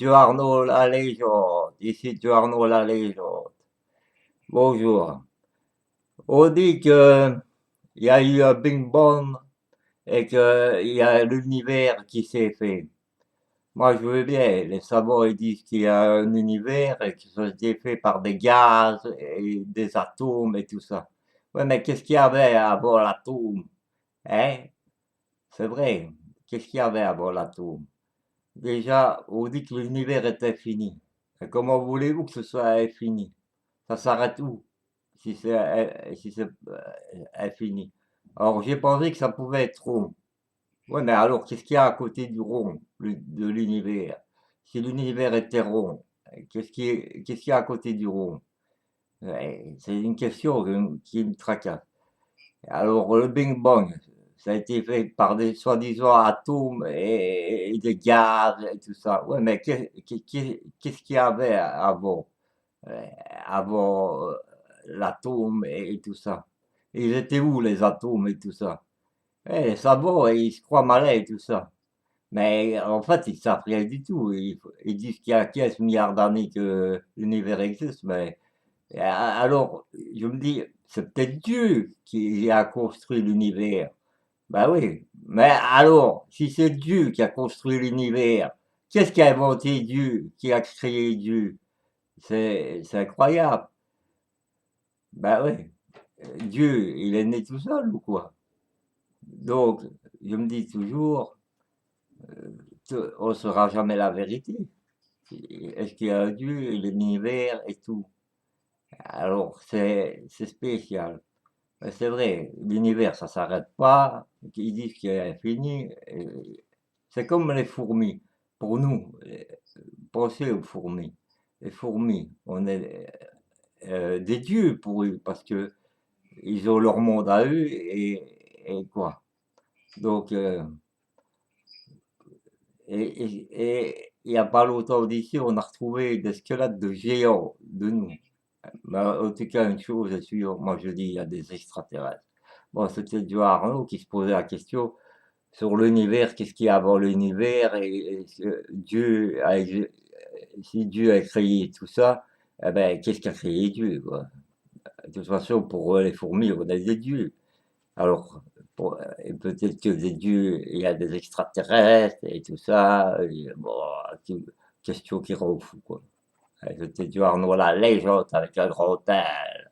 Arnaud la légende, ici du Arnaud la légende. Bonjour. On dit que il y a eu un Big Bang et qu'il y a l'univers qui s'est fait. Moi, je veux bien. Les savants ils disent qu'il y a un univers et que ça a été fait par des gaz et des atomes et tout ça. Ouais, mais qu'est-ce qu'il y avait avant l'atome? Hein? C'est vrai. Qu'est-ce qu'il y avait avant l'atome? Déjà, on dit que l'univers est infini. Et comment voulez-vous que ce soit infini? Ça s'arrête où? Si c'est infini. Alors, j'ai pensé que ça pouvait être rond. Ouais, mais alors, qu'est-ce qu'il y a à côté du rond, de l'univers? Si l'univers était rond, qu'est-ce qu'il y a à côté du rond? Ouais, c'est une question qui me tracasse. Alors, le Big Bang, ça a été fait par des soi-disant atomes et des gaz et tout ça. Ouais, mais qu'est-ce qu'il y avait avant, euh, avant l'atome et tout ça? Ils étaient où les atomes et tout ça? Les savants, ils se croient malins et tout ça. Mais en fait, ils savent rien du tout. Ils disent qu'il y a 15 milliards d'années que l'univers existe, mais alors, je me dis, c'est peut-être Dieu qui a construit l'univers. Ben oui, mais alors, si c'est Dieu qui a construit l'univers, qu'est-ce qui a inventé Dieu, qui a créé Dieu? C'est incroyable. Ben oui, Dieu, il est né tout seul ou quoi? Donc, je me dis toujours, on ne saura jamais la vérité. Est-ce qu'il y a un Dieu, l'univers et tout? Alors, c'est spécial. C'est vrai, l'univers, ça s'arrête pas. Ils disent qu'il est infini. C'est comme les fourmis. Pour nous, pensez aux fourmis. Les fourmis, on est des dieux pour eux parce que ils ont leur monde à eux et quoi. Donc, et il n'y a pas longtemps d'ici, on a retrouvé des squelettes de géants de nous. Bah, en tout cas, une chose est sûre, moi je dis il y a des extraterrestres. Bon, c'était du Arnaud qui se posait la question sur l'univers, qu'est-ce qu'il y a avant l'univers et si Dieu a créé tout ça, eh ben, qu'est-ce qu'a créé Dieu, quoi? De toute façon, pour les fourmis, on a des dieux. Alors, et peut-être que des dieux, il y a des extraterrestres et tout ça. Et bon, question qui rend fou, quoi. C'était du Arnaud la légende avec un grand L.